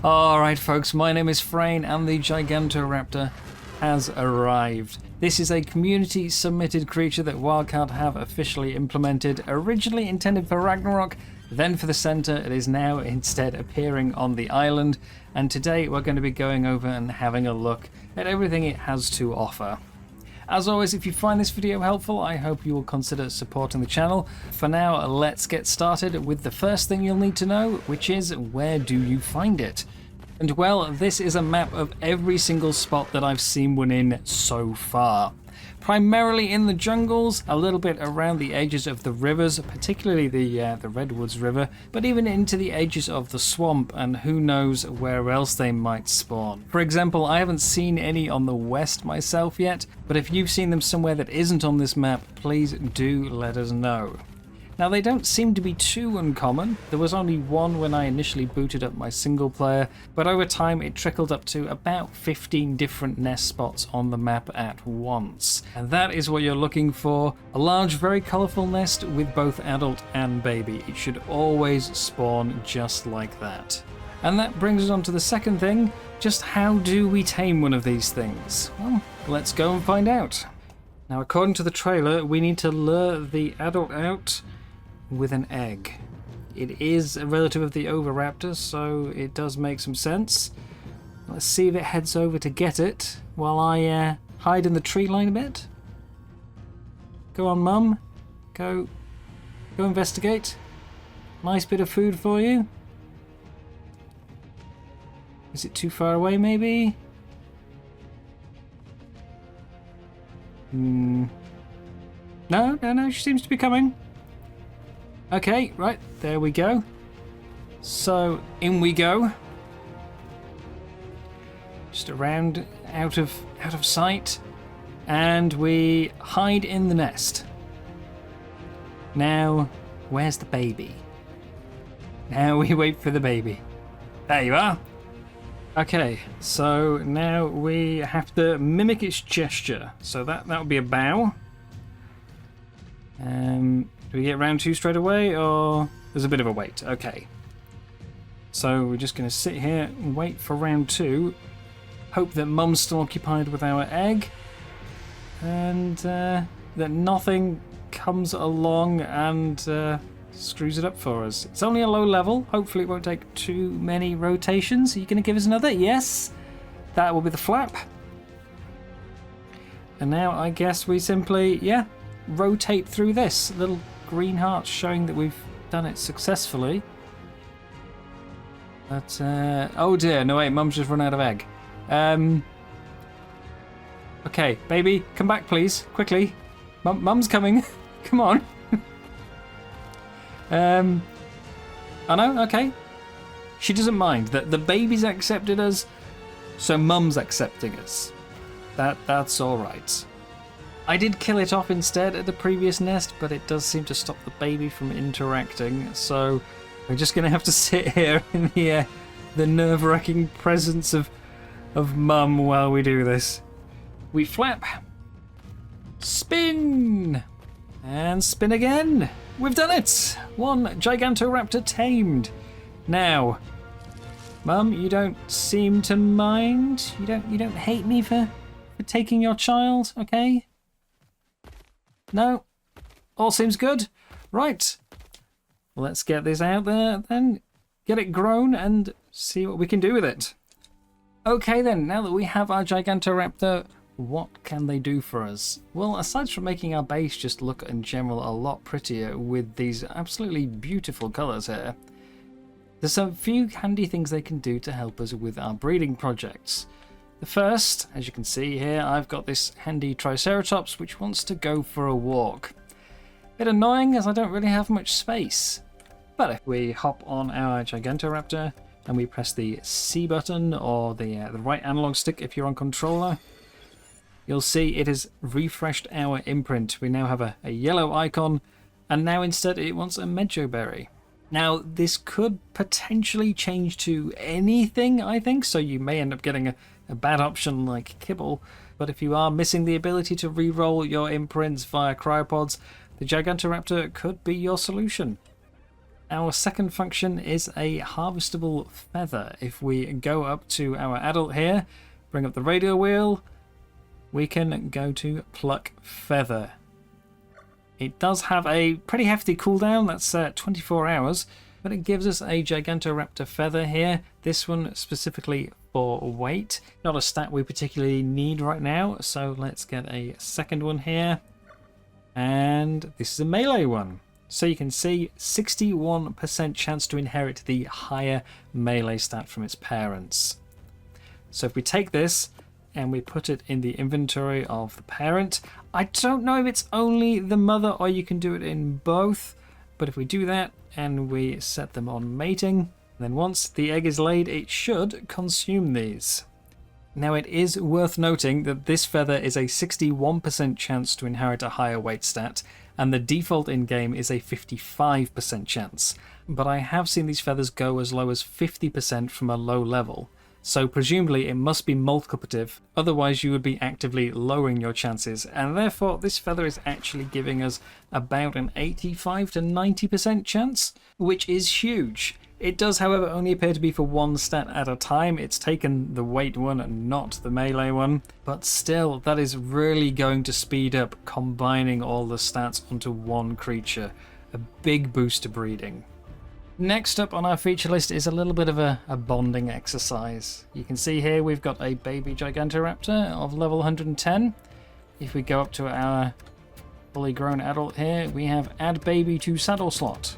Alright folks, my name is Freyn and the Gigantoraptor has arrived. This is a community submitted creature that Wildcard have officially implemented, originally intended for Ragnarok, then for the center. It is now instead appearing on the island, and today we're going to be going over and having a look at everything it has to offer. As always, if you find this video helpful, I hope you will consider supporting the channel. For now, let's get started with the first thing you'll need to know, which is where do you find it? And well, this is a map of every single spot that I've seen one in so far. Primarily in the jungles, a little bit around the edges of the rivers, particularly the Redwoods River, but even into the edges of the swamp, and who knows where else they might spawn. For example, I haven't seen any on the west myself yet, but if you've seen them somewhere that isn't on this map, please do let us know. Now, they don't seem to be too uncommon. There was only one when I initially booted up my single player, but over time it trickled up to about 15 different nest spots on the map at once. And that is what you're looking for. A large, very colourful nest with both adult and baby. It should always spawn just like that. And that brings us on to the second thing. Just how do we tame one of these things? Well, let's go and find out. Now, according to the trailer, we need to lure the adult out with an egg. It is a relative of the Oviraptor, so it does make some sense. Let's see if it heads over to get it while I hide in the tree line a bit. Go on, Mum. Go investigate. Nice bit of food for you. Is it too far away, maybe? No, she seems to be coming. Okay, right, there we go. So, in we go. Just around, out of sight. And we hide in the nest. Now, where's the baby? Now we wait for the baby. There you are. Okay, so now we have to mimic its gesture. So that would be a bow. Do we get round two straight away, or there's a bit of a wait? Okay. So we're just going to sit here and wait for round two. Hope that Mum's still occupied with our egg. And that nothing comes along and screws it up for us. It's only a low level. Hopefully it won't take too many rotations. Are you going to give us another? Yes. That will be the flap. And now I guess we simply, rotate through this. Little green hearts showing that we've done it successfully. But, oh dear, no wait, Mum's just run out of egg. Okay, baby, come back please, quickly. Mum's coming, come on. Oh no, okay. She doesn't mind, that the baby's accepted us, so Mum's accepting us. That's alright. I did kill it off instead at the previous nest, but it does seem to stop the baby from interacting, so we're just going to have to sit here in the nerve-wracking presence of Mum while we do this. We flap, spin, and spin again. We've done it! One Gigantoraptor tamed. Now, Mum, you don't seem to mind. You don't hate me for taking your child, okay? No? All seems good? Right. Let's get this out there then. Get it grown and see what we can do with it. Okay then, now that we have our Gigantoraptor, what can they do for us? Well, aside from making our base just look in general a lot prettier with these absolutely beautiful colours here, there's a few handy things they can do to help us with our breeding projects. The first, as you can see here, I've got this handy Triceratops which wants to go for a walk. Bit annoying as I don't really have much space. But if we hop on our Gigantoraptor and we press the C button or the right analog stick if you're on controller, you'll see it has refreshed our imprint. We now have a yellow icon, and now instead it wants a mejoberry. Now, this could potentially change to anything, I think, so you may end up getting a bad option like kibble, but if you are missing the ability to re-roll your imprints via cryopods, the Gigantoraptor could be your solution. Our second function is a harvestable feather. If we go up to our adult here, bring up the radio wheel, we can go to pluck feather. It does have a pretty hefty cooldown, that's 24 hours, but it gives us a Gigantoraptor feather here. This one specifically for weight. Not a stat we particularly need right now, so let's get a second one here. And this is a melee one. So you can see 61% chance to inherit the higher melee stat from its parents. So if we take this and we put it in the inventory of the parent, I don't know if it's only the mother or you can do it in both, but if we do that and we set them on mating, then once the egg is laid, it should consume these. Now it is worth noting that this feather is a 61% chance to inherit a higher weight stat, and the default in-game is a 55% chance. But I have seen these feathers go as low as 50% from a low level, so presumably it must be multiplicative, otherwise you would be actively lowering your chances, and therefore this feather is actually giving us about an 85 to 90% chance, which is huge. It does, however, only appear to be for one stat at a time. It's taken the weight one and not the melee one. But still, that is really going to speed up combining all the stats onto one creature. A big boost to breeding. Next up on our feature list is a little bit of a bonding exercise. You can see here we've got a baby Gigantoraptor of level 110. If we go up to our fully grown adult here, we have add baby to saddle slot.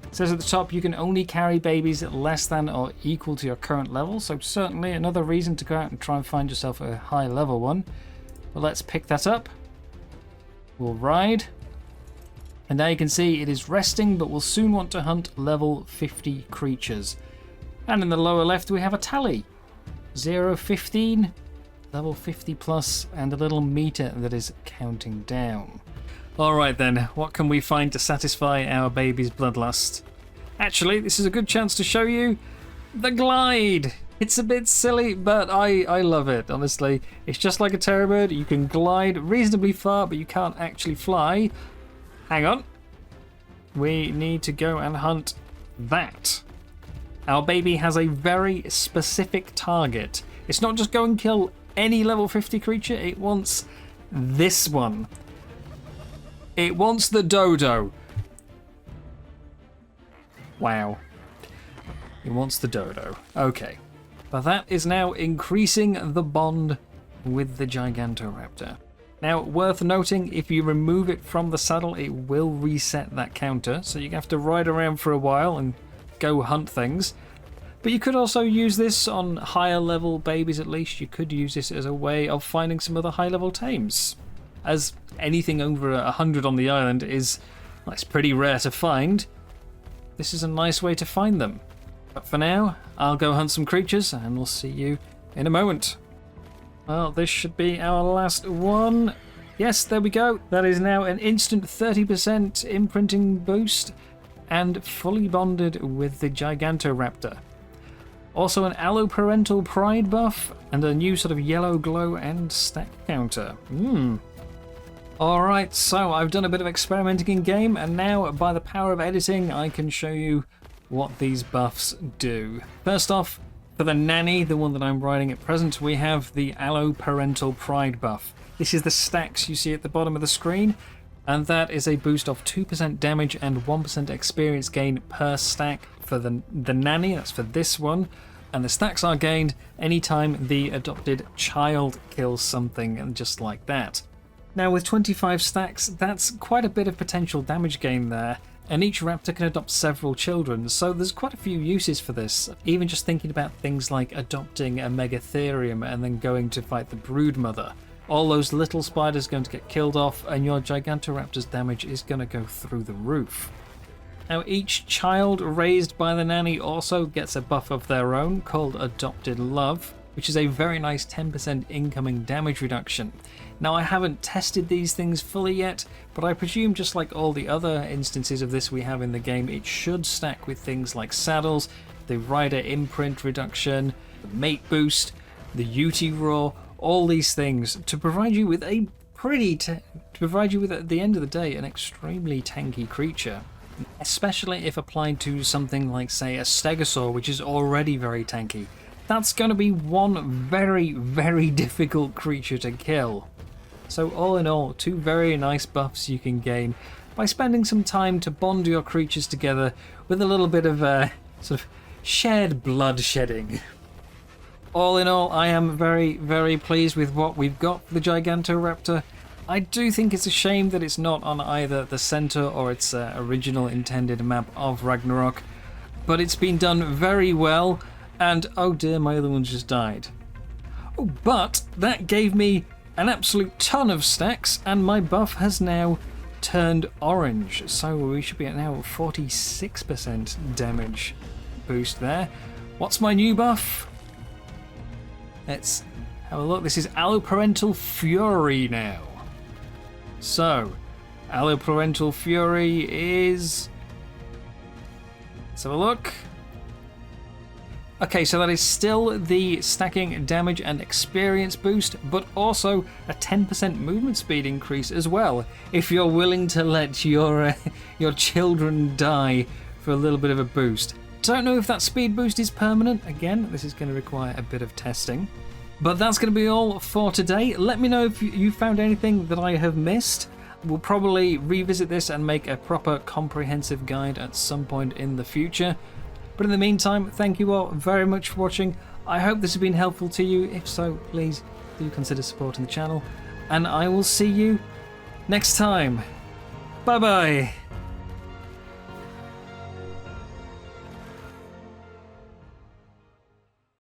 It says at the top you can only carry babies less than or equal to your current level, so certainly another reason to go out and try and find yourself a high level one. But let's pick that up. We'll ride. And now you can see it is resting, but we'll soon want to hunt level 50 creatures. And in the lower left we have a tally. 0, 15, level 50 plus, and a little meter that is counting down. Alright then, what can we find to satisfy our baby's bloodlust? Actually, this is a good chance to show you the glide! It's a bit silly, but I love it, honestly. It's just like a terror bird. You can glide reasonably far, but you can't actually fly. Hang on. We need to go and hunt that. Our baby has a very specific target. It's not just go and kill any level 50 creature, it wants this one. It wants the dodo. Wow. It wants the dodo. Okay. But that is now increasing the bond with the Gigantoraptor. Now, worth noting, if you remove it from the saddle, it will reset that counter, so you have to ride around for a while and go hunt things. But you could also use this on higher level babies at least. You could use this as a way of finding some other high level tames. As anything over 100 on the island is, well, it's pretty rare to find, this is a nice way to find them. But for now, I'll go hunt some creatures and we'll see you in a moment. Well, this should be our last one. Yes, there we go. That is now an instant 30% imprinting boost and fully bonded with the Gigantoraptor. Also an alloparental pride buff and a new sort of yellow glow and stack counter. Alright, so I've done a bit of experimenting in game, and now by the power of editing I can show you what these buffs do. First off, for the nanny, the one that I'm riding at present, we have the alloparental pride buff. This is the stacks you see at the bottom of the screen, and that is a boost of 2% damage and 1% experience gain per stack for the nanny. That's for this one. And the stacks are gained anytime the adopted child kills something, and just like that. Now with 25 stacks, that's quite a bit of potential damage gain there, and each raptor can adopt several children, so there's quite a few uses for this. Even just thinking about things like adopting a Megatherium and then going to fight the broodmother. All those little spiders are going to get killed off, and your Gigantoraptor's damage is going to go through the roof. Now each child raised by the nanny also gets a buff of their own called Adopted Love, which is a very nice 10% incoming damage reduction. Now I haven't tested these things fully yet, but I presume just like all the other instances of this we have in the game, it should stack with things like saddles, the rider imprint reduction, the mate boost, the UT roar, all these things to provide you with a at the end of the day, an extremely tanky creature. especially if applied to something like, say, a stegosaur, which is already very tanky. That's going to be one very, very difficult creature to kill. So all in all, two very nice buffs you can gain by spending some time to bond your creatures together with a little bit of sort of shared blood shedding. All in all, I am very, very pleased with what we've got for the Gigantoraptor. I do think it's a shame that it's not on either the center or its original intended map of Ragnarok, but it's been done very well, and oh dear, my other one just died. Oh, but that gave me an absolute ton of stacks, and my buff has now turned orange, so we should be at now 46% damage boost there. What's my new buff? Let's have a look. This is Alloparental Fury now. So, Alloparental Fury is... let's have a look. Okay, so that is still the stacking damage and experience boost, but also a 10% movement speed increase as well, if you're willing to let your children die for a little bit of a boost. Don't know if that speed boost is permanent. Again, this is going to require a bit of testing. But that's going to be all for today. Let me know if you found anything that I have missed. We'll probably revisit this and make a proper comprehensive guide at some point in the future. But in the meantime, thank you all very much for watching. I hope this has been helpful to you. If so, please do consider supporting the channel. And I will see you next time. Bye bye.